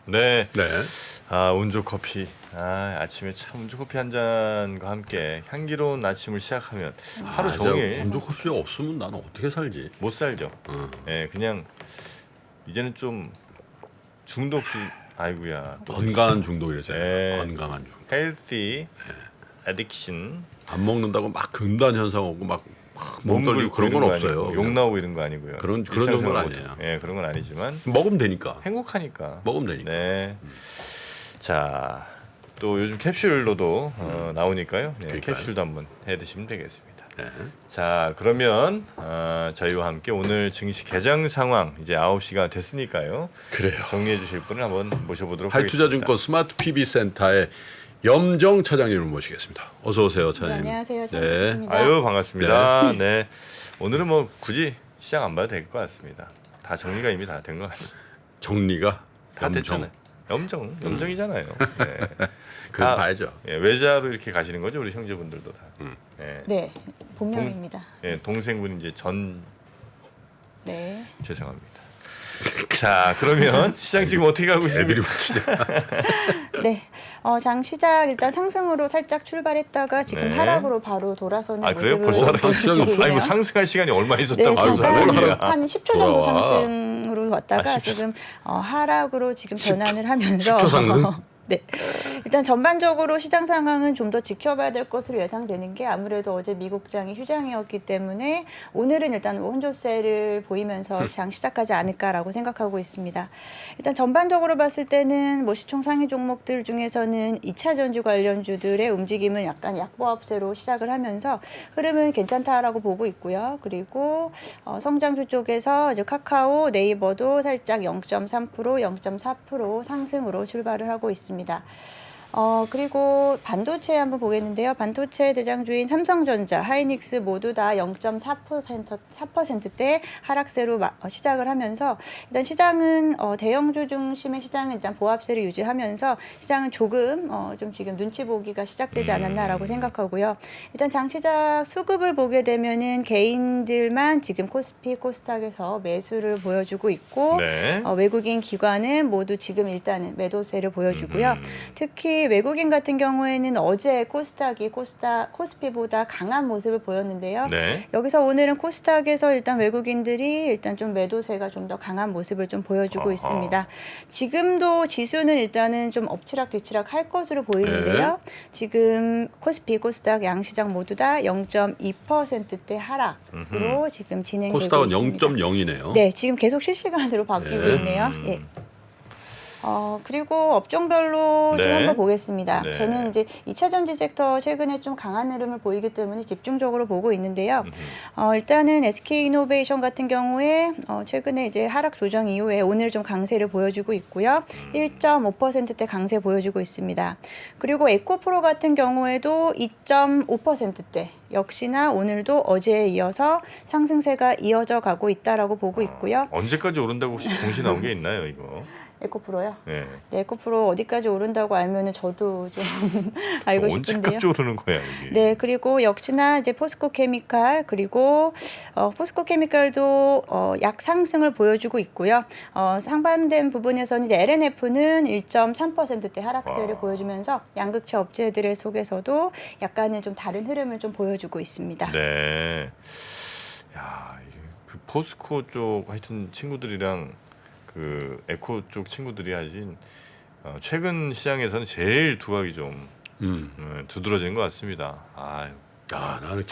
네. 네. 아, 온조 커피. 아침에 참 온조 커피 한 잔과 함께 향기로운 아침을 시작하면 하루 종일 온조 커피가 없으면 나는 어떻게 살지? 못 살죠. 예, 그냥 이제는 좀 중독수 아이고야. 건강한 중독이라잖아요. 네. 건강한 중독. healthy addiction. 안 먹는다고 막 금단 현상 오고 막 몸떨리고 그런 건 없어요. 욕 나오고 이런 거 아니고요. 그런 정도는 일상생활 아니에요. 예, 그런 건 아니지만 먹으면 되니까. 행복하니까. 먹으면 되니까. 네. 자, 또 요즘 캡슐로도 나오니까요. 네, 그러니까요. 캡슐도 한번 해 드시면 되겠습니다. 네. 자, 그러면 저희와 함께 오늘 증시 개장 상황 이제 9시가 됐으니까요. 그래요. 정리해 주실 분을 한번 모셔보도록 하겠습니다. 할투자증권 스마트 PB 센터의 염정 차장님을 모시겠습니다. 어서 오세요, 차장님. 네, 안녕하세요. 네. 반갑습니다. 아유, 반갑습니다. 네. 오늘은 뭐 굳이 시장 안 봐도 될 것 같습니다. 다 정리가 이미 다 된 것 같습니다. 정리가 다 됐잖아요. 염정이잖아요. 네. 그거 다, 봐야죠. 예, 외자로 이렇게 가시는 거죠, 우리 형제분들도 다. 예. 네, 본명입니다. 예, 동생분 이제 전 네. 죄송합니다. 자, 그러면 시장 지금 어떻게 가고 애들이 있습니까? 붙이네. 네. 장 시작 일단 상승으로 살짝 출발했다가 지금 네. 하락으로 바로 돌아서는 그래요? 모습을 벌써 하락 시작이 보이고 없어요? 있네요. 상승할 시간이 얼마 네, 있었다고 잠깐 하락이야. 한 10초 정도 돌아와. 상승으로 왔다가 10초. 지금 하락으로 지금 변환을 하면서 10초 상승? 네. 일단 전반적으로 시장 상황은 좀 더 지켜봐야 될 것으로 예상되는 게 아무래도 어제 미국장이 휴장이었기 때문에 오늘은 일단 혼조세를 보이면서 시장 시작하지 않을까라고 생각하고 있습니다. 일단 전반적으로 봤을 때는 뭐 시총 상위 종목들 중에서는 2차 전지 관련주들의 움직임은 약간 약보합세로 시작을 하면서 흐름은 괜찮다라고 보고 있고요. 그리고 성장주 쪽에서 이제 카카오, 네이버도 살짝 0.3%, 0.4% 상승으로 출발을 하고 있습니다. 그리고 반도체 한번 보겠는데요. 반도체 대장주인 삼성전자, 하이닉스 모두 다 0.4%대 하락세로 시작을 하면서 일단 시장은 대형주 중심의 시장은 일단 보합세를 유지하면서 시장은 조금 좀 지금 눈치 보기가 시작되지 않았나라고 생각하고요. 일단 장시작 수급을 보게 되면은 개인들만 지금 코스피, 코스닥에서 매수를 보여주고 있고 네. 외국인 기관은 모두 지금 일단은 매도세를 보여주고요. 특히 외국인 같은 경우에는 어제 코스닥이 코스피보다 강한 모습을 보였는데요. 네. 여기서 오늘은 코스닥에서 일단 외국인들이 일단 좀 매도세가 좀 더 강한 모습을 좀 보여주고 있습니다. 지금도 지수는 일단은 좀 엎치락 뒤치락 할 것으로 보이는데요. 지금 코스피, 코스닥 양시장 모두 다 0.2%대 하락으로 지금 진행되고 코스닥은 있습니다. 0.0이네요. 네, 지금 계속 실시간으로 바뀌고 네. 있네요. 예. 그리고 업종별로 네. 좀 한번 보겠습니다. 네. 저는 이제 2차 전지 섹터 최근에 좀 강한 흐름을 보이기 때문에 집중적으로 보고 있는데요. 일단은 SK이노베이션 같은 경우에 최근에 이제 하락 조정 이후에 오늘 좀 강세를 보여주고 있고요. 1.5%대 강세 보여주고 있습니다. 그리고 에코프로 같은 경우에도 2.5%대 역시나 오늘도 어제에 이어서 상승세가 이어져 가고 있다라고 보고 있고요. 언제까지 오른다고 혹시 공시 나온 게 있나요, 이거? 에코프로요? 네. 네, 에코프로 어디까지 오른다고 알면은 저도 좀 알고 싶은데요. 언제까지 오르는 거야, 이게? 네, 그리고 역시나 이제 포스코 케미칼 그리고 포스코 케미칼도 약 상승을 보여주고 있고요. 상반된 부분에서는 이제 LNF는 1.3%대 하락세를 보여주면서 양극재 업체들의 속에서도 약간은 좀 다른 흐름을 좀 보여주고 있습니다. 네. 야, 그 포스코 쪽 하여튼 친구들이랑 그 에코 쪽 친구들이 하신 최근 시장에서는 제일 두각이 좀 두드러지는 것 같습니다. 아유. 야, 나는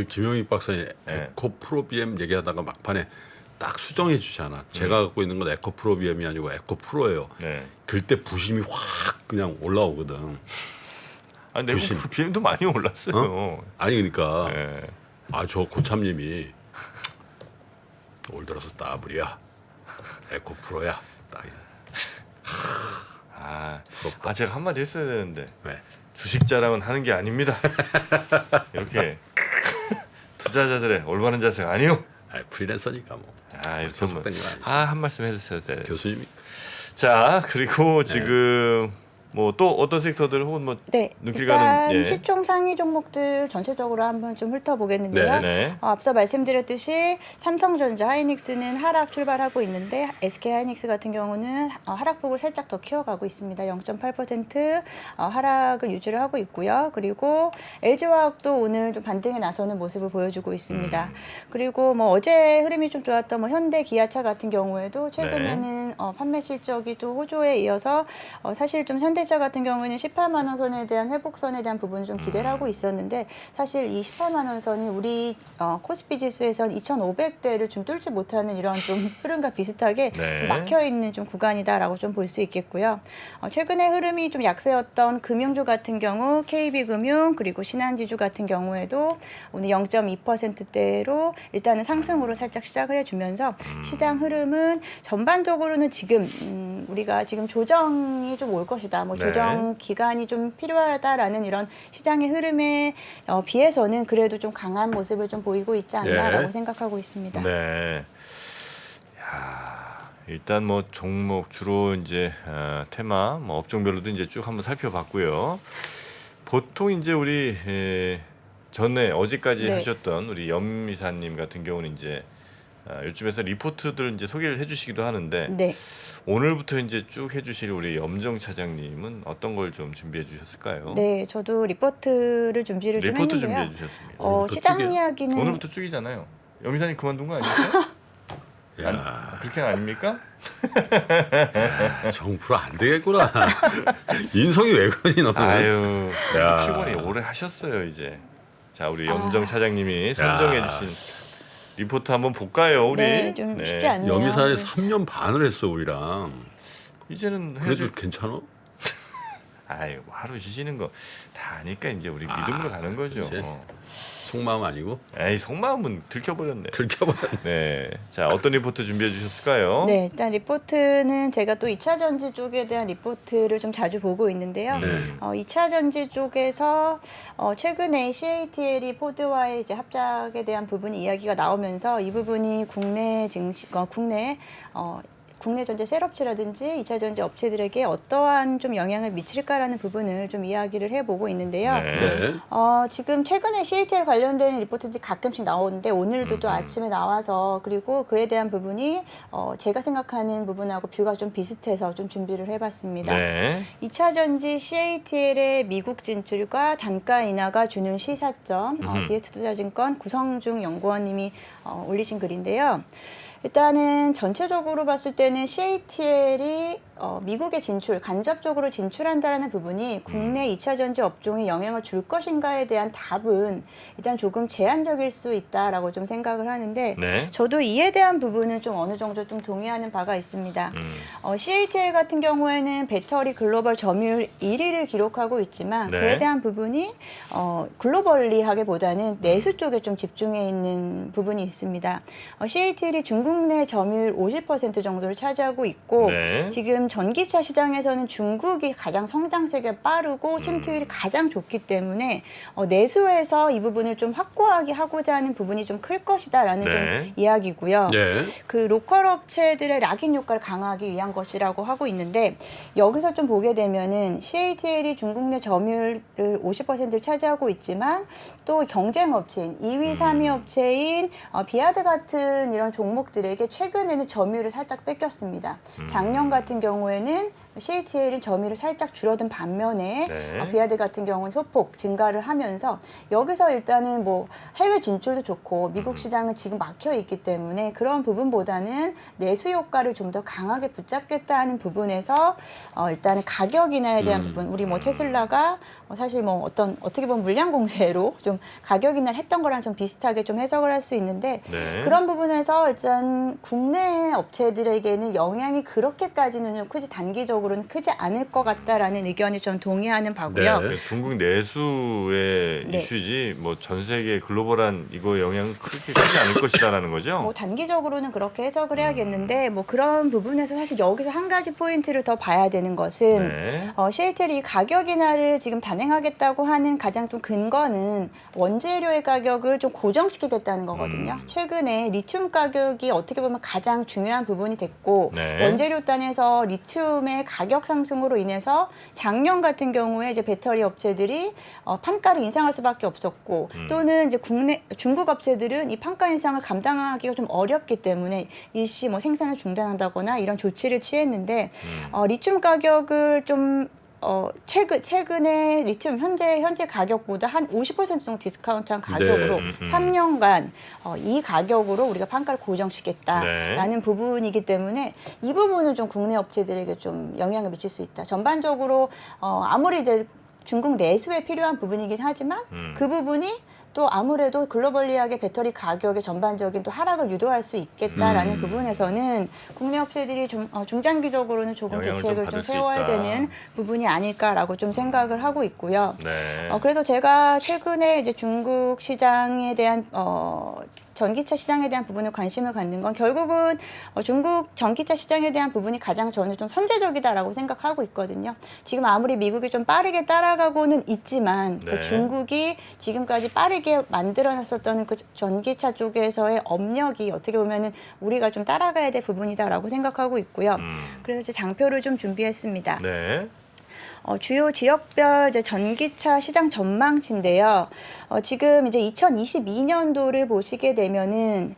김영익 박사님 네. 에코프로비엠 얘기하다가 막판에 딱 수정해 주잖아. 제가 갖고 있는 건 에코프로비엠이 아니고 에코프로예요. 네. 그때 부심이 확 그냥 올라오거든. 근데 부심. 그 BM도 많이 올랐어요. 아니 그러니까 네. 저 고참님이 올 들어서 따블이야. 에코프로야. 딱. 제가 한마디 했어야 되는데 왜? 주식 자랑은 하는 게 아닙니다. 이렇게 투자자들의 올바른 자세가 아니요. 프리랜서니까 뭐. 이렇게 속된 건 아니지. 한 말씀 해주세요. 교수님이 자, 그리고 지금 뭐 또 어떤 섹터들 혹은 뭐 네, 눈길 일단 가는 예. 시총 상위 종목들 전체적으로 한번 좀 훑어보겠는데요. 네, 네. 앞서 말씀드렸듯이 삼성전자, 하이닉스는 하락 출발하고 있는데 SK 하이닉스 같은 경우는 하락폭을 살짝 더 키워가고 있습니다. 0.8% 하락을 유지를 하고 있고요. 그리고 LG화학도 오늘 좀 반등에 나서는 모습을 보여주고 있습니다. 그리고 뭐 어제 흐름이 좀 좋았던 뭐 현대, 기아차 같은 경우에도 최근에는 판매 실적이 또 호조에 이어서 사실 좀 현대차 같은 경우에는 18만 원 선에 대한 회복선에 대한 부분 좀 기대를 하고 있었는데 사실 이 18만 원 선이 우리 코스피 지수에선 2,500대를 좀 뚫지 못하는 이런 좀 흐름과 비슷하게 네. 좀 막혀 있는 좀 구간이다라고 좀 볼 수 있겠고요. 최근에 흐름이 좀 약세였던 금융주 같은 경우 KB금융 그리고 신한지주 같은 경우에도 오늘 0.2%대로 일단은 상승으로 살짝 시작을 해주면서 시장 흐름은 전반적으로는 지금 우리가 지금 조정이 좀 올 것이다. 뭐 네. 조정 기간이 좀 필요하다라는 이런 시장의 흐름에 비해서는 그래도 좀 강한 모습을 좀 보이고 있지 않나라고 네. 생각하고 있습니다. 네. 일단 뭐 종목 주로 이제 테마 뭐 업종별로도 이제 쭉 한번 살펴봤고요. 보통 이제 우리 전에 어제까지 네. 하셨던 우리 염이사님 같은 경우는 이제 요즘에서 리포트들 이제 소개를 해주시기도 하는데 네. 오늘부터 이제 쭉 해주실 우리 염정 차장님은 어떤 걸 좀 준비해 주셨을까요? 네, 저도 리포트를 준비를 좀 리포트 했는데요. 준비해 주셨습니다. 오늘부터 시장 특이해요. 이야기는 오늘부터 쭉이잖아요. 염이사님 그만둔 거 아니었어요? 야, 그렇게 아닙니까? 정프로 안 되겠구나. 인성이 왜 그러니 너는? 아유, 야. 피곤이 오래 하셨어요 이제. 자, 우리 염정 차장님이 선정해주신 리포트 한번 볼까요, 우리? 네, 좀 쉽지 않네요. 염이사에 네. 3년 반을 했어 우리랑. 이제는 그래도 해줄. 괜찮아? 아유, 하루 쉬시는 거 다 아니까 이제 우리 믿음으로 가는 거죠. 그치. 속마음 아니고 에이, 속마음은 들켜버렸네. 들켜버렸네. 네, 자 어떤 리포트 준비해 주셨을까요? 네, 일단 리포트는 제가 또 2차 전지 쪽에 대한 리포트를 좀 자주 보고 있는데요. 네. 2차 전지 쪽에서 최근에 CATL이 포드와의 이제 합작에 대한 부분이 이야기가 나오면서 이 부분이 국내 전지 셋업체라든지 2차 전지 업체들에게 어떠한 좀 영향을 미칠까라는 부분을 좀 이야기를 해보고 있는데요. 네. 지금 최근에 CATL 관련된 리포트들이 가끔씩 나오는데 오늘도 또 아침에 나와서 그리고 그에 대한 부분이 제가 생각하는 부분하고 뷰가 좀 비슷해서 좀 준비를 해봤습니다. 네. 2차 전지 CATL의 미국 진출과 단가 인하가 주는 시사점, DS투자증권 구성중 연구원님이 올리신 글인데요. 일단은 전체적으로 봤을 때는 CATL이 미국에 간접적으로 진출한다는 부분이 국내 2차 전지 업종에 영향을 줄 것인가에 대한 답은 일단 조금 제한적일 수 있다라고 좀 생각을 하는데 네. 저도 이에 대한 부분은 좀 어느 정도 좀 동의하는 바가 있습니다. CATL 같은 경우에는 배터리 글로벌 점유율 1위를 기록하고 있지만 네. 그에 대한 부분이 글로벌리하기보다는 내수 쪽에 좀 집중해 있는 부분이 있습니다. CATL이 중국 내 점유율 50% 정도를 차지하고 있고 네. 지금 전기차 시장에서는 중국이 가장 성장세가 빠르고 침투율이 가장 좋기 때문에 내수에서 이 부분을 좀 확고하게 하고자 하는 부분이 좀 클 것이다라는 네. 좀 이야기고요. 네. 그 로컬 업체들의 락인 효과를 강화하기 위한 것이라고 하고 있는데 여기서 좀 보게 되면은 CATL이 중국 내 점유율을 50%를 차지하고 있지만 또 경쟁 업체인 2위, 3위 업체인 비아드 같은 이런 종목들에게 최근에는 점유율을 살짝 뺏겼습니다. 작년 같은 경우에는 CATL은 점유율이 살짝 줄어든 반면에 네. 비아드 같은 경우는 소폭 증가를 하면서 여기서 일단은 뭐 해외 진출도 좋고 미국 시장은 지금 막혀 있기 때문에 그런 부분보다는 내수 효과를 좀 더 강하게 붙잡겠다는 부분에서 일단은 가격 인하에 대한 부분 우리 뭐 테슬라가 사실 뭐 어떻게 보면 물량 공세로 좀 가격 인하를 했던 거랑 좀 비슷하게 좀 해석을 할 수 있는데 네. 그런 부분에서 일단 국내 업체들에게는 영향이 그렇게까지는 좀 크지 단기적으로는 크지 않을 것 같다라는 의견에 좀 동의하는 바고요. 네. 네, 중국 내수의 네. 이슈지 뭐 전 세계 글로벌한 이거 영향은 그렇게 크지 않을 것이다라는 거죠. 뭐 단기적으로는 그렇게 해석을 해야겠는데 뭐 그런 부분에서 사실 여기서 한 가지 포인트를 더 봐야 되는 것은 네. CATL이 가격 인하를 지금 단행하겠다고 하는 가장 좀 근거는 원재료의 가격을 좀 고정시키겠다는 거거든요. 최근에 리튬 가격이 어떻게 보면 가장 중요한 부분이 됐고 네. 원재료 단에서 리튬의 가격 상승으로 인해서 작년 같은 경우에 이제 배터리 업체들이 판가를 인상할 수밖에 없었고 또는 이제 중국 업체들은 이 판가 인상을 감당하기가 좀 어렵기 때문에 일시 뭐 생산을 중단한다거나 이런 조치를 취했는데 리튬 가격을 좀 최근에 리튬 현재 가격보다 한 50% 정도 디스카운트한 가격으로 네. 3년간 이 가격으로 우리가 판가를 고정시켰다라는 네. 부분이기 때문에 이 부분은 좀 국내 업체들에게 좀 영향을 미칠 수 있다. 전반적으로 아무리 이제 중국 내수에 필요한 부분이긴 하지만 그 부분이 또 아무래도 글로벌리하게 배터리 가격의 전반적인 또 하락을 유도할 수 있겠다라는 부분에서는 국내 업체들이 좀 중장기적으로는 조금 영향을 좀 대책을 받을 좀 수 세워야 있다. 되는 부분이 아닐까라고 좀 생각을 하고 있고요. 네. 그래서 제가 최근에 이제 중국 시장에 대한 전기차 시장에 대한 부분에 관심을 갖는 건 결국은 중국 전기차 시장에 대한 부분이 가장 저는 좀 선제적이다라고 생각하고 있거든요. 지금 아무리 미국이 좀 빠르게 따라가고는 있지만 그 네. 중국이 지금까지 빠르게 만들어놨었던 그 전기차 쪽에서의 업력이 어떻게 보면은 우리가 좀 따라가야 될 부분이다라고 생각하고 있고요. 그래서 이제 장표를 좀 준비했습니다. 네. 주요 지역별 이제 전기차 시장 전망치인데요. 지금 이제 2022년도를 보시게 되면은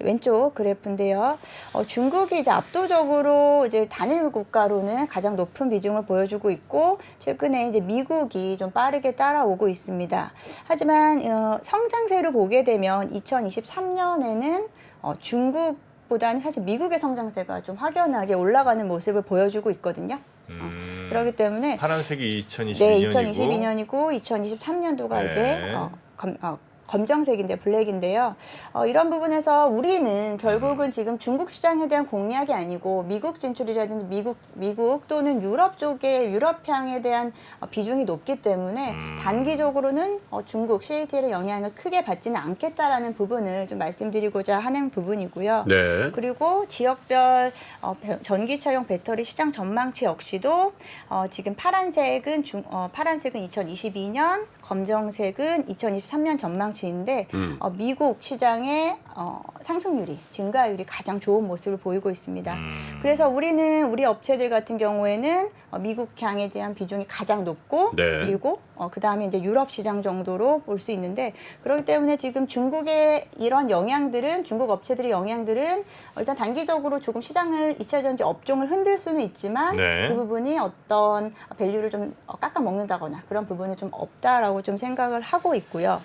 왼쪽 그래프인데요. 중국이 이제 압도적으로 이제 단일 국가로는 가장 높은 비중을 보여주고 있고 최근에 이제 미국이 좀 빠르게 따라오고 있습니다. 하지만 성장세를 보게 되면 2023년에는 중국보다는 사실 미국의 성장세가 좀 확연하게 올라가는 모습을 보여주고 있거든요. 그렇기 때문에 파란색이 네, 2022년이고 2022년이고 2023년도가 네. 이제 검정색인데 블랙인데요. 이런 부분에서 우리는 결국은 지금 중국 시장에 대한 공략이 아니고 미국 진출이라든지 미국 또는 유럽 쪽에 유럽향에 대한 비중이 높기 때문에 단기적으로는 중국 CATL의 영향을 크게 받지는 않겠다라는 부분을 좀 말씀드리고자 하는 부분이고요. 네. 그리고 지역별 전기차용 배터리 시장 전망치 역시도 지금 파란색은 2022년, 검정색은 2023년 전망치인데 미국 시장의 상승률이 증가율이 가장 좋은 모습을 보이고 있습니다. 그래서 우리 업체들 같은 경우에는 미국 향에 대한 비중이 가장 높고 네. 그리고 그 다음에 이제 유럽 시장 정도로 볼 수 있는데 그렇기 때문에 지금 중국의 이런 영향들은 중국 업체들의 영향들은 일단 단기적으로 조금 시장을 2차 전지 업종을 흔들 수는 있지만 네. 그 부분이 어떤 밸류를 좀 깎아 먹는다거나 그런 부분은 좀 없다라고 좀 생각을 하고 있고요.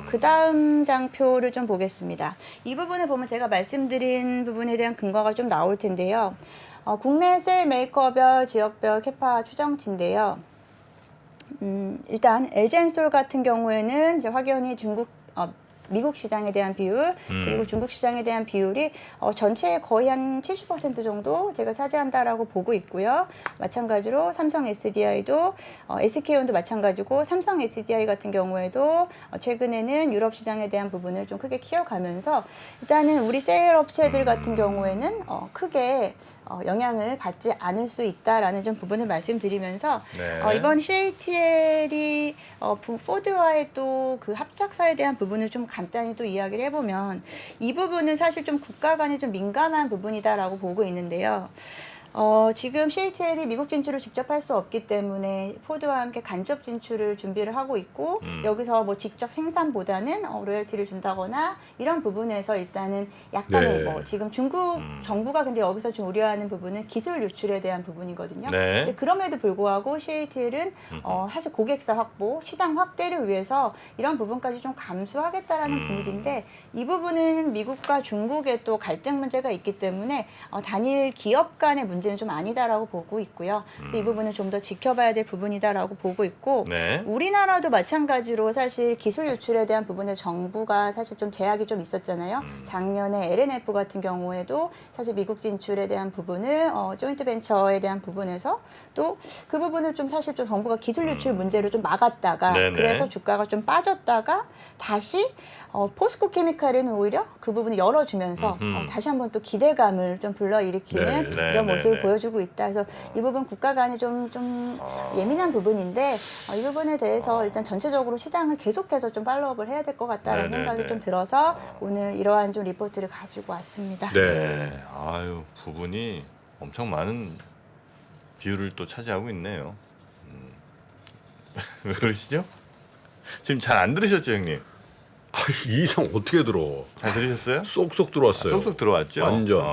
그 다음 장표를 좀 보겠습니다. 이 부분을 보면 제가 말씀드린 부분에 대한 근거가 좀 나올 텐데요. 국내 셀 메이커별 지역별 캐파 추정치인데요. 일단 LG엔솔 같은 경우에는 이제 확연히 미국 시장에 대한 비율 그리고 중국 시장에 대한 비율이 전체의 거의 한 70% 정도 제가 차지한다라고 보고 있고요. 마찬가지로 삼성 SDI도 SK온도 마찬가지고 삼성 SDI 같은 경우에도 최근에는 유럽 시장에 대한 부분을 좀 크게 키워가면서 일단은 우리 셀 업체들 같은 경우에는 크게 영향을 받지 않을 수 있다라는 좀 부분을 말씀드리면서 네. 이번 CATL이 포드와의 또 그 합작사에 대한 부분을 좀 간단히 또 이야기를 해보면 이 부분은 사실 좀 국가 간에 좀 민감한 부분이다라고 보고 있는데요. 지금 CATL이 미국 진출을 직접 할 수 없기 때문에 포드와 함께 간접 진출을 준비를 하고 있고 여기서 뭐 직접 생산보다는 로열티를 준다거나 이런 부분에서 일단은 약간의 네. 지금 중국 정부가 근데 여기서 좀 우려하는 부분은 기술 유출에 대한 부분이거든요. 네. 근데 그럼에도 불구하고 CATL은 사실 고객사 확보, 시장 확대를 위해서 이런 부분까지 좀 감수하겠다라는 분위기인데 이 부분은 미국과 중국의 또 갈등 문제가 있기 때문에 단일 기업 간의 문제는 좀 아니다라고 보고 있고요. 그래서 이 부분은 좀 더 지켜봐야 될 부분이다라고 보고 있고 네. 우리나라도 마찬가지로 사실 기술 유출에 대한 부분에 정부가 사실 좀 제약이 좀 있었잖아요. 작년에 LNF 같은 경우에도 사실 미국 진출에 대한 부분을 조인트 벤처에 대한 부분에서 또 그 부분을 좀 사실 좀 정부가 기술 유출 문제로 좀 막았다가 네네. 그래서 주가가 좀 빠졌다가 다시 포스코 케미칼은 오히려 그 부분을 열어주면서 다시 한번 또 기대감을 좀 불러일으키는 네, 이런 네, 모습을 네. 보여주고 있다. 그래서 이 부분 국가 간이 좀 예민한 부분인데 이 부분에 대해서 일단 전체적으로 시장을 계속해서 좀 팔로우업을 해야 될 것 같다라는 네, 네, 생각이 네. 좀 들어서 오늘 이러한 좀 리포트를 가지고 왔습니다. 네. 네. 아유, 부분이 엄청 많은 비율을 또 차지하고 있네요. 왜 그러시죠? 지금 잘 안 들으셨죠, 형님? 이 이상 어떻게 들어? 잘 들으셨어요? 쏙쏙 들어왔어요. 쏙쏙 들어왔죠. 완전.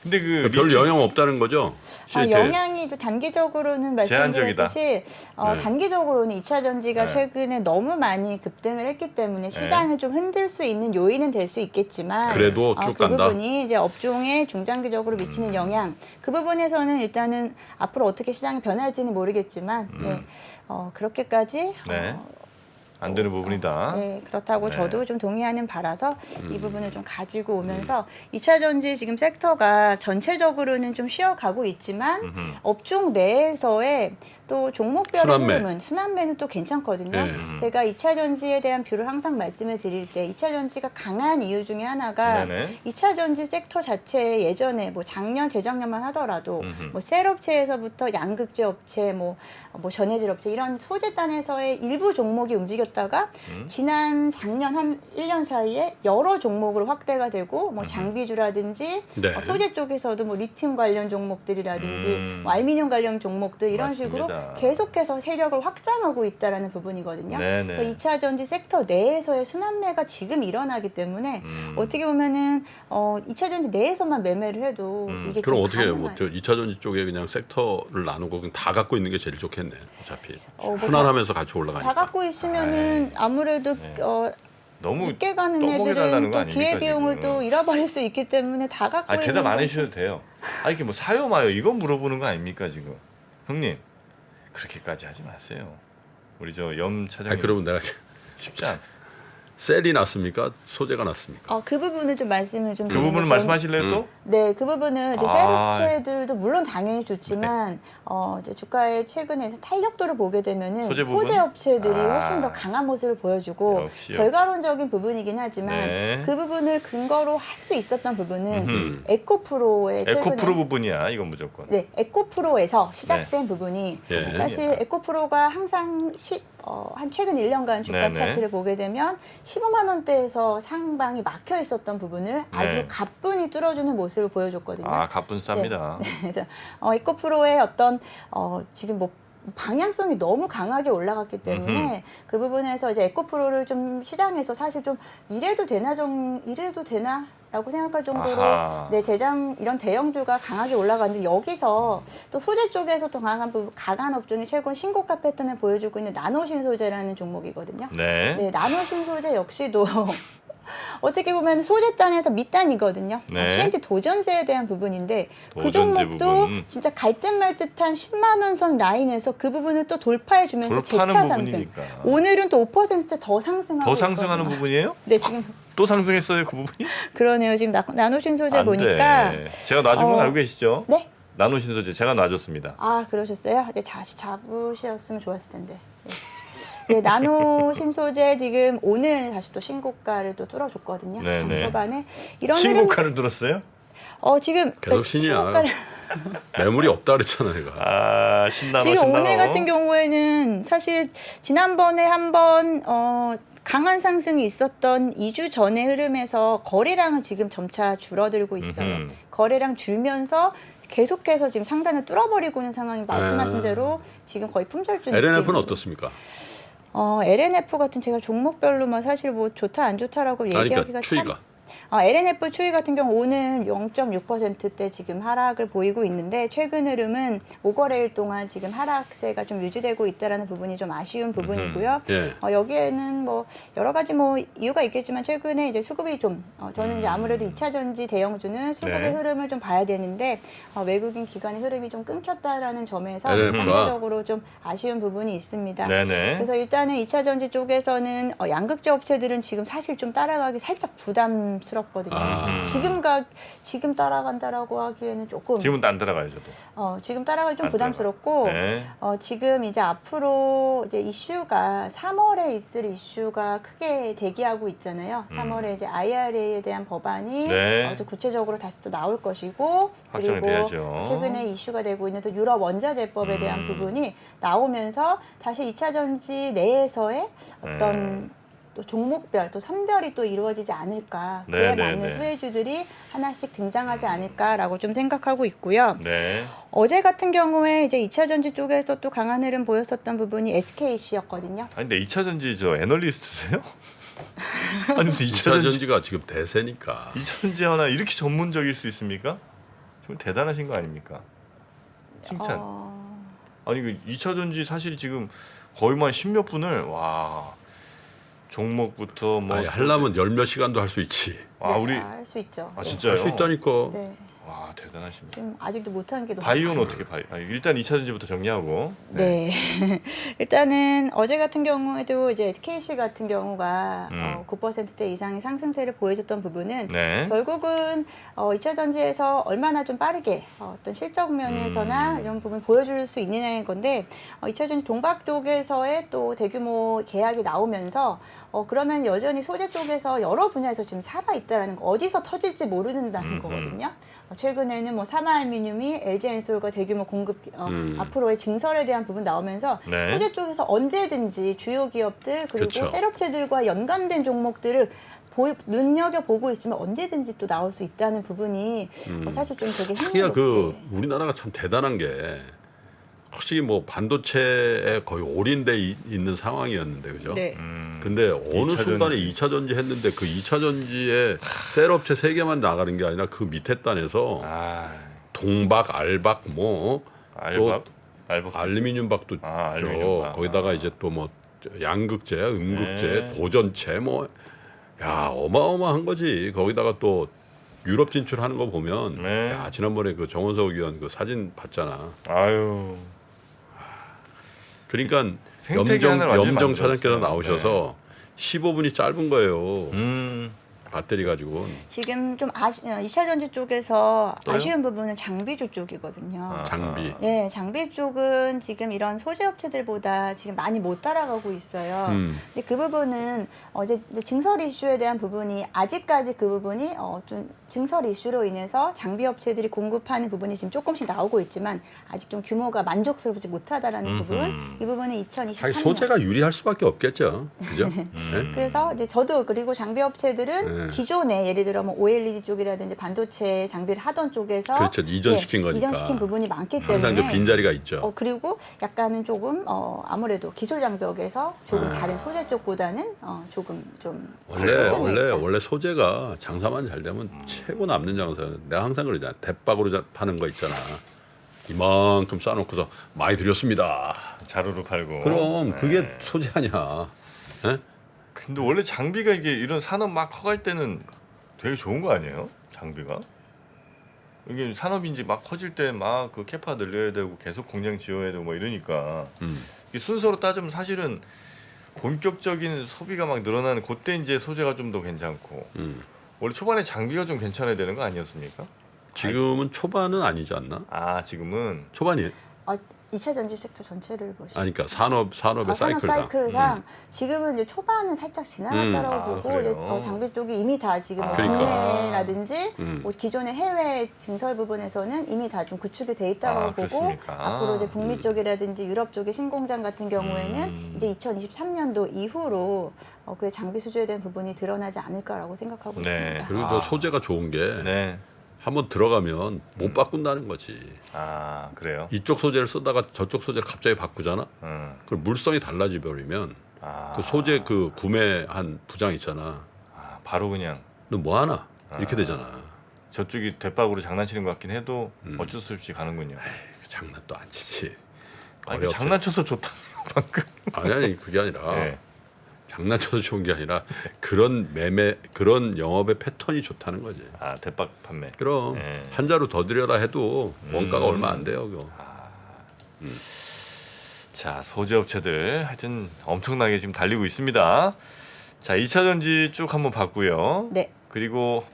근데 그 별 리튬- 영향 없다는 거죠? 실제. 영향이 좀 단기적으로는 제한적이다. 말씀드렸듯이 네. 단기적으로는 2차 전지가 네. 최근에 너무 많이 급등을 했기 때문에 시장을 좀 흔들 수 있는 요인은 될 수 있겠지만 그래도 쭉 그 간다. 부분이 이제 업종에 중장기적으로 미치는 영향 그 부분에서는 일단은 앞으로 어떻게 시장이 변할지는 모르겠지만 네, 그렇게까지 네. 안 되는 부분이다. 네, 그렇다고 네. 저도 좀 동의하는 바라서 이 부분을 좀 가지고 오면서 2차 전지 지금 섹터가 전체적으로는 좀 쉬어가고 있지만 업종 내에서의 또 종목별의 순환매. 흐름은 순환매는 또 괜찮거든요. 네. 제가 2차 전지에 대한 뷰를 항상 말씀을 드릴 때 2차 전지가 강한 이유 중에 하나가 네네. 2차 전지 섹터 자체에 예전에 뭐 작년 재작년만 하더라도 음흠. 뭐 셀업체에서부터 양극재 업체 뭐 전해질 업체 이런 소재단에서의 일부 종목이 움직였다가 지난 작년 한 1년 사이에 여러 종목으로 확대가 되고 뭐 장비주라든지 네. 소재 쪽에서도 뭐 리튬 관련 종목들이라든지 뭐 알미늄 관련 종목들 이런 식으로 맞습니다. 계속해서 세력을 확장하고 있다라는 부분이거든요. 네네. 그래서 2차 전지 섹터 내에서의 순환매가 지금 일어나기 때문에 어떻게 보면은 2차 전지 내에서만 매매를 해도 이게 그럼 좀 어떻게 해요? 가능한- 2차 전지 쪽에 그냥 섹터를 나누고 그냥 다 갖고 있는 게 제일 좋겠네. 어차피 뭐 순환하면서 같이 올라가니까. 다 갖고 있으면은 아무래도 너무 늦게 가는 떠먹여달라는 애들은 거 또 기회 아닙니까, 비용을 지금? 또 잃어버릴 수 있기 때문에 다 갖고 있는 대답 안 건- 해주셔도 돼요. 이게 뭐 사요 마요 이건 물어보는 거 아닙니까 지금? 형님 그렇게까지 하지 마세요. 우리 저 염 차장님 그러면 내가 쉽지 않. 셀이 났습니까? 소재가 났습니까? 그 부분을 좀 말씀을 좀 그 드리면 부분은 저는- 말씀하실래요 또? 네, 그 부분은 이제 아. 셀업체들도 물론 당연히 좋지만 이제 주가의 최근에 탄력도를 보게 되면은 소재 부분? 소재 업체들이 아. 훨씬 더 강한 모습을 보여주고 역시. 결과론적인 부분이긴 하지만 네. 그 부분을 근거로 할 수 있었던 부분은 음흠. 에코프로의 최근에 에코프로 부분이야 이건 무조건. 네, 에코프로에서 시작된 부분이 예. 사실 에코프로가 항상 한 최근 1년간 주가 네네. 차트를 보게 되면 15만 원대에서 상방이 막혀 있었던 부분을 아주 네. 가뿐히 뚫어주는 모습을 보여줬거든요. 가뿐 쌉니다. 그래서 에코프로의 어떤 지금 뭐 방향성이 너무 강하게 올라갔기 때문에 그 부분에서 이제 에코프로를 좀 시장에서 사실 좀 이래도 되나라고 생각할 정도로 아하. 네, 재장 이런 대형주가 강하게 올라갔는데 여기서 또 소재 쪽에서 또 강한 업종이 최근 신고가 패턴을 보여주고 있는 나노신소재라는 종목이거든요. 네. 네, 나노신소재 역시도 어떻게 보면 소재단에서 밑단이거든요. 네. CNT 도전제에 대한 부분인데 그 도전제 종목도 부분. 진짜 갈 듯 말 듯한 10만 원 선 라인에서 그 부분을 또 돌파해주면서 돌파하는 재차 상승. 부분이니까. 오늘은 또 5%대 더 상승하고 더 상승하는 있거든요. 부분이에요? 네, 지금 또 상승했어요 그 부분이? 그러네요. 지금 나노신소재 안 보니까 돼. 제가 놔준 건 알고 계시죠? 네. 나노신소재 제가 놔줬습니다. 그러셨어요? 이제 다시 잡으셨으면 좋았을 텐데. 네, 나노 신소재 지금 오늘 다시 또 신고가를 또 뚫어줬거든요. 네네. 장초반에 이런 신고가를 들었어요? 지금 계속 신이야. 신고가를 매물이 없다 그랬잖아 내가. 신나노 지금 신나노. 오늘 같은 경우에는 사실 지난번에 한번 강한 상승이 있었던 2주 전의 흐름에서 거래량은 지금 점차 줄어들고 있어요. 음흠. 거래량 줄면서 계속해서 지금 상단을 뚫어버리고 있는 상황이 말씀하신 대로 지금 거의 품절주 LNF는 느낌으로. 어떻습니까? LNF 같은 제가 종목별로만 사실 뭐 좋다 안 좋다라고 얘기하기가 그러니까 참 추이가. LNF 추이 같은 경우 오늘 0.6%대 지금 하락을 보이고 있는데 최근 흐름은 5거래일 동안 지금 하락세가 좀 유지되고 있다라는 부분이 좀 아쉬운 부분이고요. 예. 여기에는 뭐 여러 가지 뭐 이유가 있겠지만 최근에 이제 수급이 좀 저는 이제 아무래도 2차 전지 대형주는 수급의 네. 흐름을 좀 봐야 되는데 외국인 기관의 흐름이 좀 끊겼다라는 점에서 LNF 가. 단기적으로 좀 아쉬운 부분이 있습니다. 네네. 그래서 일단은 2차 전지 쪽에서는 양극재 업체들은 지금 사실 좀 따라가기 살짝 부담스럽거든요. 지금 따라간다라고 하기에는 조금 지금은 안 들어가요 저도. 지금 따라가기 좀 안 부담스럽고 네. 지금 이제 앞으로 이제 이슈가 3월에 있을 이슈가 크게 대기하고 있잖아요. 3월에 이제 IRA에 대한 법안이 네. 좀 구체적으로 다시 또 나올 것이고 확정이 그리고 돼야죠. 최근에 이슈가 되고 있는 또 유럽 원자재법에 대한 부분이 나오면서 다시 2차 전지 내에서의 어떤 또 종목별 또 선별이 또 이루어지지 않을까. 네, 그에 네, 맞는 네. 소외주들이 하나씩 등장하지 않을까라고 좀 생각하고 있고요. 네. 어제 같은 경우에 이제 2차 전지 쪽에서 또 강한 흐름 보였었던 부분이 SKC였거든요. 아니 근데 2차 전지 저 애널리스트세요? 아니 무슨 2차 2차 전지 전지가 지금 대세니까. 2차 전지 하나 이렇게 전문적일 수 있습니까? 좀 대단하신 거 아닙니까? 칭찬. 아니 그 2차 전지 사실 지금 거의 만 10몇 분을 와 종목부터 뭐 아니, 하려면 열 몇 시간도 할 수 있지. 아 네, 우리 할 수 있죠. 아 네. 진짜요? 할 수 있다니까. 네. 와 대단하십니다. 지금 아직도 못한 게 너무 바이오는 어떻게 일단 2차 전지부터 정리하고. 네. 일단은 어제 같은 경우에도 이제 SKC 같은 경우가 9%대 이상의 상승세를 보여줬던 부분은 네. 결국은 2차 전지에서 얼마나 좀 빠르게 어떤 실적 면에서나 이런 부분 보여줄 수 있느냐인 건데 2차 전지 동박 쪽에서의 또 대규모 계약이 나오면서 그러면 여전히 소재 쪽에서 여러 분야에서 지금 살아있다라는 거 어디서 터질지 모르는다는 거거든요. 최근에는 뭐 사마알미늄이 LG엔솔과 대규모 공급 앞으로의 증설에 대한 부분 나오면서 네. 소재 쪽에서 언제든지 주요 기업들 그리고 그쵸. 셀업체들과 연관된 종목들을 눈여겨보고 있으면 언제든지 또 나올 수 있다는 부분이 사실 좀 되게 하기야 흥미롭게 그 우리나라가 참 대단한 게 확실히 뭐 반도체에 거의 올인돼 있는 상황이었는데 그죠? 네. 근데 어느 2차 순간에 전지. 2차 전지 했는데 그 2차 전지에 셀업체 3개만 나가는 게 아니라 그 밑에 단에서 아 동박, 알박 뭐 알박 또 알박 알루미늄박도 아, 있죠. 알루미늄박. 거기다가 이제 또 뭐 양극재, 음극재, 네. 도전체 뭐 야 어마어마한 거지. 거기다가 또 유럽 진출하는 거 보면 네. 야 지난번에 그 정원석 의원 그 사진 봤잖아. 아유 그러니까 생태계 하나를 완전히 염정 차장께서 만들었어요. 나오셔서 15분이 짧은 거예요. 음 배터리 가지고. 지금 좀 2차 전지 쪽에서 또요? 아쉬운 부분은 장비주 쪽이거든요. 아. 장비. 예, 장비 쪽은 지금 이런 소재 업체들보다 지금 많이 못 따라가고 있어요. 근데 그 부분은 이제 증설 이슈에 대한 부분이 아직까지 그 부분이 좀 증설 이슈로 인해서 장비 업체들이 공급하는 부분이 지금 조금씩 나오고 있지만 아직 좀 규모가 만족스럽지 못하다라는 부분, 이 부분은 2023년. 사실 소재가 유리할 수밖에 없겠죠. 그죠? 네? 그래서 이제 저도 그리고 장비 업체들은 네. 기존에 예를 들어 뭐 OLED 쪽이라든지 반도체 장비를 하던 쪽에서 그렇죠. 이전시킨 거니까. 이전시킨 부분이 많기 항상 때문에 그 빈자리가 있죠. 그리고 약간은 조금 아무래도 기술 장벽에서 조금 다른 소재 쪽보다는 조금 좀 원래 소재가 장사만 잘 되면 최고 남는 장사는 내가 항상 그러잖아. 대박으로 파는 거 있잖아. 이만큼 싸놓고서 많이 드렸습니다. 자루로 팔고. 그럼 그게 소재 아니야. 예? 근데 원래 장비가 이게 이런 산업 막 커갈 때는 되게 좋은 거 아니에요? 장비가? 이게 산업이 이제 막 커질 때 막 그 캐파 늘려야 되고 계속 공장 지어야 되고 뭐 이러니까 이게 순서로 따지면 사실은 본격적인 소비가 막 늘어나는 그때 이제 소재가 좀 더 괜찮고 원래 초반에 장비가 좀 괜찮아야 되는 거 아니었습니까? 지금은 초반은 아니지 않나? 아 지금은 초반이 2차 전지 섹터 전체를 보시면 아니까 산업의 산업 사이클상. 사이클상 지금은 이제 초반은 살짝 지나갔다라고 아, 보고 그래요? 이제 장비 쪽이 이미 다 지금 뭐 그러니까. 국내라든지 뭐 기존의 해외 증설 부분에서는 이미 다 좀 구축이 돼 있다고 보고 그렇습니까? 앞으로 이제 북미 쪽이라든지 유럽 쪽의 신공장 같은 경우에는 이제 2023년도 이후로 그 장비 수주에 대한 부분이 드러나지 않을까라고 생각하고 네. 있습니다. 그리고 저 소재가 좋은 게 네. 한번 들어가면 못 바꾼다는 거지. 아 그래요. 이쪽 소재를 쓰다가 저쪽 소재를 갑자기 바꾸잖아. 그럼 물성이 달라져 버리면 아, 그 소재 그 구매한 부장 있잖아. 바로 그냥 너 뭐 하나? 이렇게 되잖아. 저쪽이 대박으로 장난치는 것 같긴 해도 어쩔 수 없이 가는군요. 그 장난 또 안 치지. 아니, 어려웠어요. 장난쳐서 좋다 방금. 아니 그게 아니라 네. 장난쳐서 좋은 게 아니라 그런 그런 영업의 패턴이 좋다는 거지. 아 대박 판매. 그럼 네. 한 자루 더 들여라 해도 원가가 얼마 안 돼요. 그거. 자 소재 업체들 하여튼 엄청나게 지금 달리고 있습니다. 자 2차 전지 쭉 한번 봤고요. 네. 그리고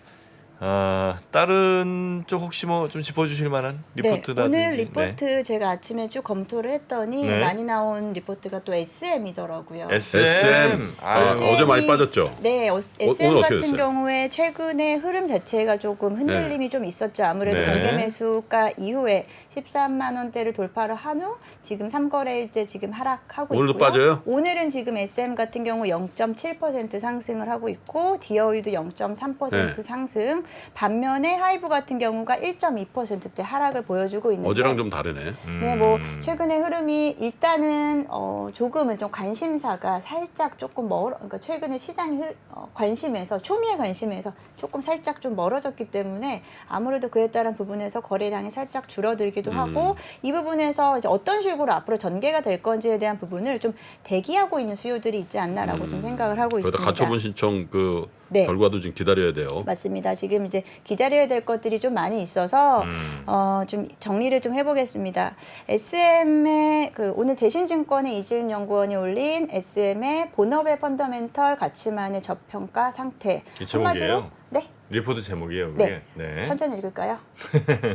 다른 쪽 혹시 뭐 좀 짚어주실 만한 리포트라든지. 네, 오늘 리포트 제가 아침에 쭉 검토를 했더니 네. 많이 나온 리포트가 또 SM이더라고요. SM. 어제 많이 빠졌죠? 네, SM 오늘 어떻게 같은 됐어요? 경우에 최근에 흐름 자체가 조금 흔들림이 좀 있었죠. 아무래도 네. 공개 매수가 이후에 13만 원대를 돌파를 한 후 지금 3거래일째 지금 하락하고 오늘도 있고요. 빠져요? 오늘은 지금 SM 같은 경우 0.7% 상승을 하고 있고 디어이도 0.3% 네. 상승. 반면에 하이브 같은 경우가 1.2%대 하락을 보여주고 있는데 어제랑 좀 다르네. 네, 뭐 최근의 흐름이 일단은 조금은 좀 관심사가 살짝 조금 그러니까 최근에 시장이 관심에서 초미의 관심에서 조금 살짝 좀 멀어졌기 때문에 아무래도 그에 따른 부분에서 거래량이 살짝 줄어들기도 하고 이 부분에서 이제 어떤 식으로 앞으로 전개가 될 건지에 대한 부분을 좀 대기하고 있는 수요들이 있지 않나라고 좀 생각을 하고 거기다 있습니다. 가처분 신청 그 네. 결과도 지금 기다려야 돼요. 맞습니다. 지금 이제 기다려야 될 것들이 좀 많이 있어서 좀 정리를 좀 해보겠습니다. SM의 오늘 대신증권의 이지은 연구원이 올린 SM의 본업의 펀더멘털 가치만의 저평가 상태. 이 제목이에요? 한마디로 네, 리포트 제목이에요. 그게. 네. 천천히 읽을까요?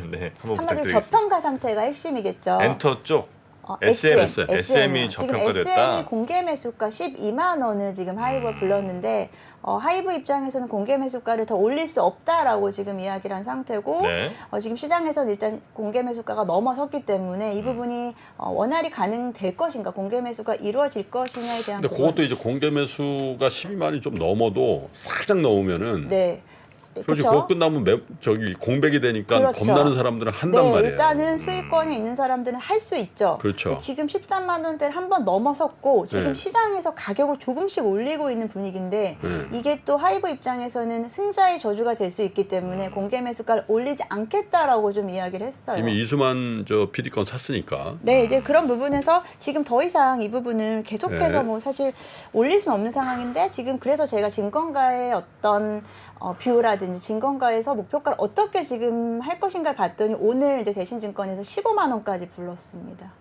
네. 한번 한마디로 부탁드리겠습니다. 저평가 상태가 핵심이겠죠. 엔터 쪽. SM이 SM이 지금 저평가됐다. SM이 공개 매수가 12만 원을 지금 하이브가 불렀는데 하이브 입장에서는 공개 매수가를 더 올릴 수 없다라고 지금 이야기를 한 상태고 네. 지금 시장에서는 일단 공개 매수가가 넘어섰기 때문에 이 부분이 원활히 가능될 것인가 공개 매수가 이루어질 것이냐에 대한 근데 부분. 그것도 이제 공개 매수가 12만이 좀 넘어도 살짝 넘으면은 네. 솔직히 그쵸? 그거 끝나면 저기 공백이 되니까 그렇죠. 겁나는 사람들은 한단 네, 말이에요. 일단은 수익권에 있는 사람들은 할 수 있죠. 그렇죠. 근데 지금 13만 원대를 한번 넘어섰고 지금 네. 시장에서 가격을 조금씩 올리고 있는 분위기인데 이게 또 하이브 입장에서는 승자의 저주가 될 수 있기 때문에 공개 매수가를 올리지 않겠다라고 좀 이야기를 했어요. 이미 이수만 저 PD 건 샀으니까. 네, 이제 그런 부분에서 지금 더 이상 이 부분을 계속해서 네. 뭐 사실 올릴 수는 없는 상황인데 지금 그래서 제가 증권가의 어떤 뷰라든지 증권가에서 목표가를 어떻게 지금 할 것인가를 봤더니 오늘 이제 대신증권에서 15만 원까지 불렀습니다.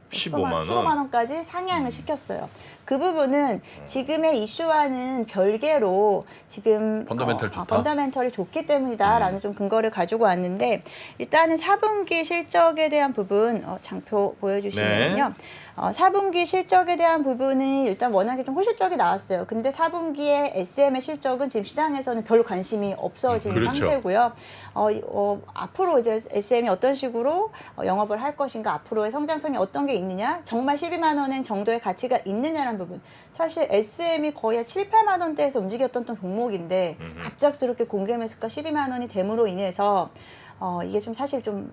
15만 원. 15만 원까지 상향을 시켰어요. 그 부분은 지금의 이슈와는 별개로 지금 펀더멘털 좋다. 펀더멘털이 좋기 때문이다라는 좀 근거를 가지고 왔는데 일단은 4분기 실적에 대한 부분 장표 보여주시면요. 4분기 실적에 대한 부분이 일단 워낙에 좀 호실적이 나왔어요. 근데 4분기에 SM의 실적은 지금 시장에서는 별 관심이 없어진 그렇죠. 상태고요. 앞으로 이제 SM이 어떤 식으로 영업을 할 것인가, 앞으로의 성장성이 어떤 게 있느냐, 정말 12만 원 정도의 가치가 있느냐라는 부분. 사실 SM이 거의 7, 8만 원대에서 움직였던 종목인데 갑작스럽게 공개 매수가 12만 원이 됨으로 인해서 이게 좀 사실 좀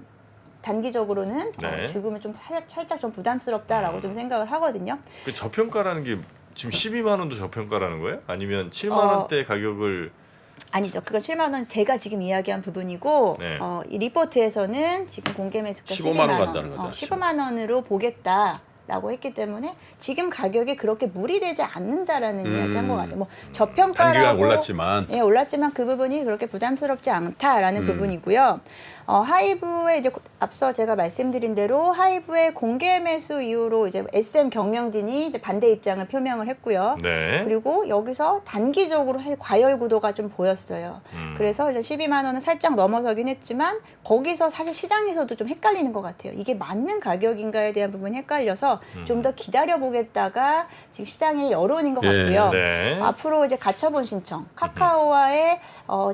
단기적으로는 네. 지금은 좀 살짝 좀 부담스럽다라고 좀 생각을 하거든요. 그 저평가라는 게 지금 12만 원도 저평가라는 거예요? 아니면 7만 원대 가격을 아니죠. 그건 7만 원 제가 지금 이야기한 부분이고 네. 이 리포트에서는 지금 공개 매수가 15만 12만 원 원, 간다는 거죠. 15만 원으로 보겠다라고 했기 때문에 지금 가격이 그렇게 무리되지 않는다라는 이야기한 것 같아요. 뭐 저평가라고 단기간 올랐지만 예, 올랐지만 그 부분이 그렇게 부담스럽지 않다라는 부분이고요. 하이브의 이제 앞서 제가 말씀드린 대로 하이브의 공개 매수 이후로 이제 SM 경영진이 이제 반대 입장을 표명을 했고요. 네. 그리고 여기서 단기적으로 사실 과열 구도가 좀 보였어요. 그래서 이제 12만 원은 살짝 넘어서긴 했지만 거기서 사실 시장에서도 좀 헷갈리는 것 같아요. 이게 맞는 가격인가에 대한 부분이 헷갈려서 좀 더 기다려 보겠다가 지금 시장의 여론인 것 같고요. 네. 앞으로 이제 가처분 신청, 카카오와의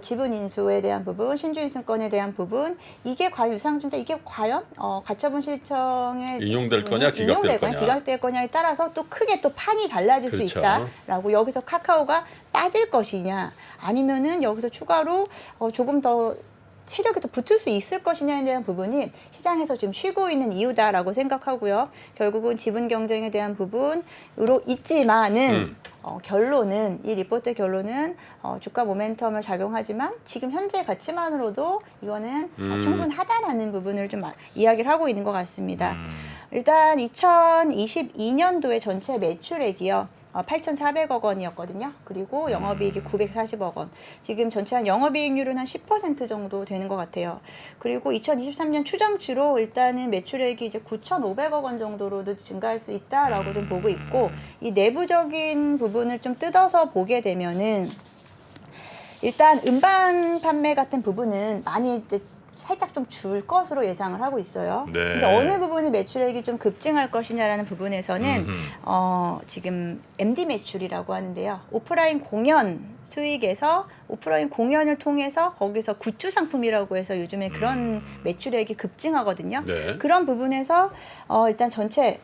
지분 인수에 대한 부분, 신주인증권에 대한 부분, 이게 과연 유상증자, 이게 과연 가처분 신청에 인용될 거냐, 기각될 인용될 거냐. 기각될 거냐에 따라서 또 크게 또 판이 달라질 수 그렇죠. 있다라고 여기서 카카오가 빠질 것이냐, 아니면은 여기서 추가로 조금 더 세력이 더 붙을 수 있을 것이냐에 대한 부분이 시장에서 지금 쉬고 있는 이유다라고 생각하고요. 결국은 지분 경쟁에 대한 부분으로 있지만은 결론은 이 리포트의 결론은 주가 모멘텀을 작용하지만 지금 현재 가치만으로도 이거는 충분하다라는 부분을 좀 이야기를 하고 있는 것 같습니다. 일단 2022년도에 전체 매출액이요. 8,400억 원이었거든요. 그리고 영업이익이 940억 원. 지금 전체 한 영업이익률은 한 10% 정도 되는 것 같아요. 그리고 2023년 추정치로 일단은 매출액이 이제 9,500억 원 정도로도 증가할 수 있다라고 좀 보고 있고, 이 내부적인 부분을 좀 뜯어서 보게 되면은 일단 음반 판매 같은 부분은 많이 이제 살짝 좀 줄 것으로 예상을 하고 있어요. 네. 근데 어느 부분이 매출액이 좀 급증할 것이냐라는 부분에서는 지금 MD 매출이라고 하는데요. 오프라인 공연 수익에서 오프라인 공연을 통해서 거기서 굿즈 상품이라고 해서 요즘에 그런 매출액이 급증하거든요. 네. 그런 부분에서 일단 전체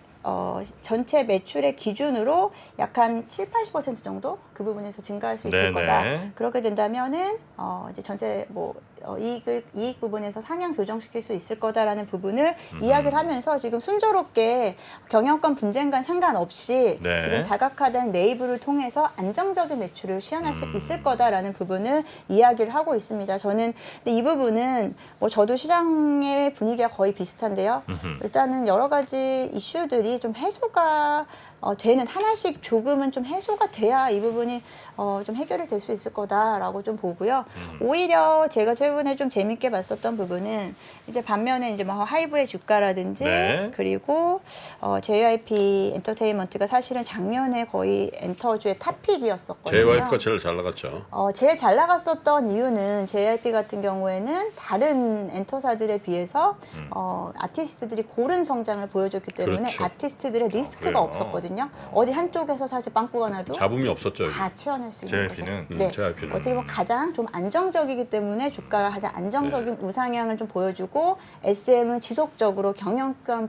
매출의 기준으로 약 한 7-80% 정도 그 부분에서 증가할 수 있을 네네. 거다. 그렇게 된다면은 이제 전체 이익 부분에서 상향 교정시킬 수 있을 거다라는 부분을 이야기를 하면서 지금 순조롭게 경영권 분쟁과 상관없이 네. 지금 다각화된 네이버를 통해서 안정적인 매출을 시현할 수 있을 거다라는 부분을 이야기를 하고 있습니다. 저는 근데 이 부분은 저도 시장의 분위기가 거의 비슷한데요. 일단은 여러 가지 이슈들이 좀 해소가 되는 하나씩 조금은 좀 해소가 돼야 이 부분이 좀 해결이 될 수 있을 거다라고 좀 보고요. 오히려 제가 최근에 좀 재밌게 봤었던 부분은 이제 반면에 이제 뭐 하이브의 주가라든지 네. 그리고 JYP 엔터테인먼트가 사실은 작년에 거의 엔터주의 탑픽이었었거든요. JYP가 제일 잘 나갔죠. 제일 잘 나갔었던 이유는 JYP 같은 경우에는 다른 엔터사들에 비해서 아티스트들이 고른 성장을 보여줬기 때문에 그렇죠. 아티스트들의 리스크가 그래요? 없었거든요. 어디 한쪽에서 사실 빵꾸가 나도 잡음이 없었죠. 여기. 다 치워낼 수 있는 JYP 는? 거죠. 네. JYP 는. 어떻게 보면 가장 좀 안정적이기 때문에 주가가 가장 안정적인 우상향을 좀 보여주고 SM은 지속적으로 경영권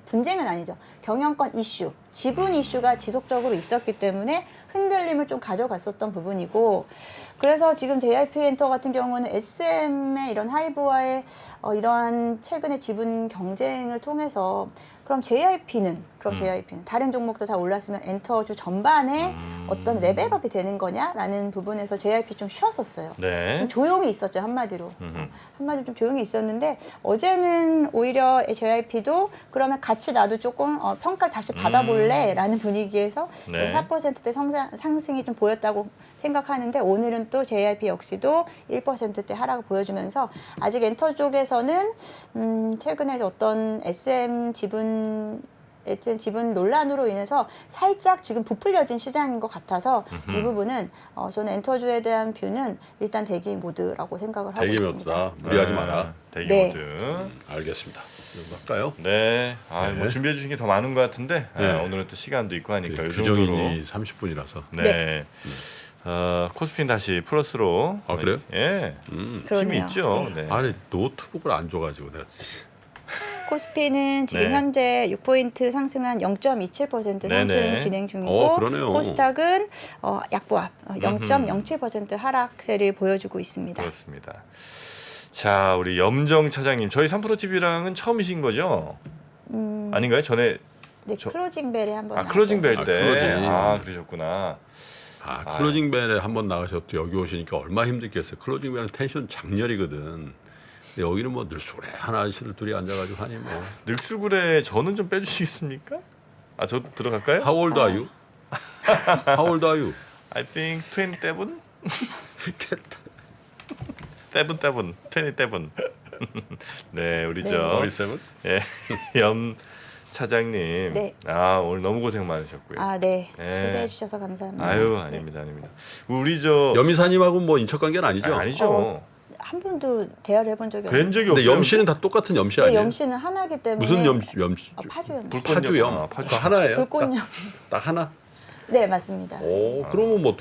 분쟁은 아니죠. 경영권 이슈, 지분 이슈가 지속적으로 있었기 때문에 흔들림을 좀 가져갔었던 부분이고 그래서 지금 JYP 엔터 같은 경우는 SM의 이런 하이브와의 이러한 최근의 지분 경쟁을 통해서 그럼 JYP는 다른 종목도 다 올랐으면 엔터주 전반에 어떤 레벨업이 되는 거냐라는 부분에서 JYP 좀 쉬었었어요. 네. 좀 조용히 있었죠, 한마디로. 한마디로 좀 조용히 있었는데 어제는 오히려 JYP도 그러면 같이 나도 조금 평가를 다시 받아볼래라는 분위기에서 네. 4%대 상승이 좀 보였다고 생각하는데 오늘은 또 JYP 역시도 1%대 하락을 보여주면서 아직 엔터 쪽에서는 최근에 어떤 SM 지분 논란으로 인해서 살짝 지금 부풀려진 시장인 것 같아서 이 부분은 저는 엔터주에 대한 뷰는 일단 대기 모드라고 생각을 하고 대기 있습니다. 모드다. 무리하지 마라. 대기 네. 모드. 알겠습니다. 이거 할까요? 네. 뭐 네. 준비해 주신 게 더 많은 것 같은데 네. 오늘은 또 시간도 있고 하니까 이 정도로. 규정인이 30분이라서. 네. 코스피는 다시 플러스로. 아, 그래요? 예. 힘이 그러네요. 있죠. 네. 아니 노트북을 안 줘가지고 내가 코스피는 지금 네. 현재 6포인트 상승한 0.27% 상승 네네. 진행 중이고 그러네요. 코스닥은 약보합 0.07% 하락세를 보여주고 있습니다. 그렇습니다. 자, 우리 염정 차장님, 저희 3프로TV랑은 처음이신 거죠? 아닌가요? 전에 네, 클로징 벨에 한번 클로징 벨 때. 클로징. 그러셨구나. 클로징 벨에 한번 나가셨도 여기 오시니까 얼마나 힘들겠어요. 클로징 벨은 텐션 장렬이거든. 근데 여기는 뭐 늘수그레 하나 아저씨를 둘이 앉아가지고 하니 뭐. 늙수굴에 저는 좀 빼주시겠습니까? 저 들어갈까요? How old are you? How old are you? I think 27? 27. 네, 우리 네. 저 세븐? 예, 염 차장님. 네. 오늘 너무 고생 많으셨고요. 네. 네. 초대해 주셔서 감사합니다. 아닙니다. 우리 저 염이사님하고 뭐 인척 관계는 아니죠? 아니죠. 한 번도 대화를 해본 적이 뵌 적이 근데 없어요. 염씨는 다 똑같은 염씨 네, 아니에요? 염씨는 하나기 때문에 무슨 염? 파주염. 파주염. 파주. 딱 하나예요? 불꽃염. 딱 하나? 네, 맞습니다. 그러면 뭐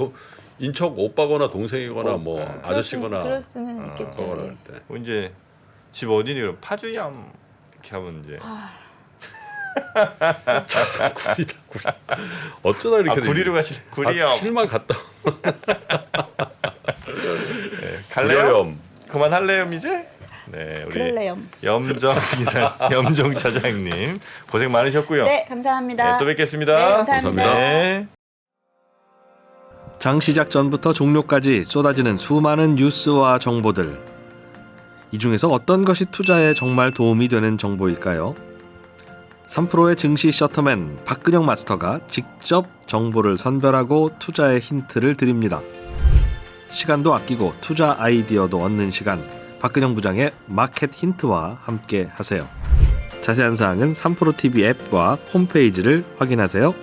인척 오빠거나 동생이거나 뭐 아저씨거나 그럴 수는 있겠죠. 그거를 네. 네. 이제 집 어디니 그럼 파주염 이렇게 하면 이제 구리다 구리. 어쩌다 이렇게 구리로 가시네. 구리염. 필만 갔다. 갈래요? 구리염. 그만할래요 이제? 네, 우리 그럴래염. 염정 차장님 고생 많으셨고요. 네, 감사합니다. 네, 또 뵙겠습니다. 네, 감사합니다. 네. 장 시작 전부터 종료까지 쏟아지는 수많은 뉴스와 정보들. 이 중에서 어떤 것이 투자에 정말 도움이 되는 정보일까요? 3프로의 증시 셔터맨 박근영 마스터가 직접 정보를 선별하고 투자의 힌트를 드립니다. 시간도 아끼고 투자 아이디어도 얻는 시간, 박근영 부장의 마켓 힌트와 함께 하세요. 자세한 사항은 3프로TV 앱과 홈페이지를 확인하세요.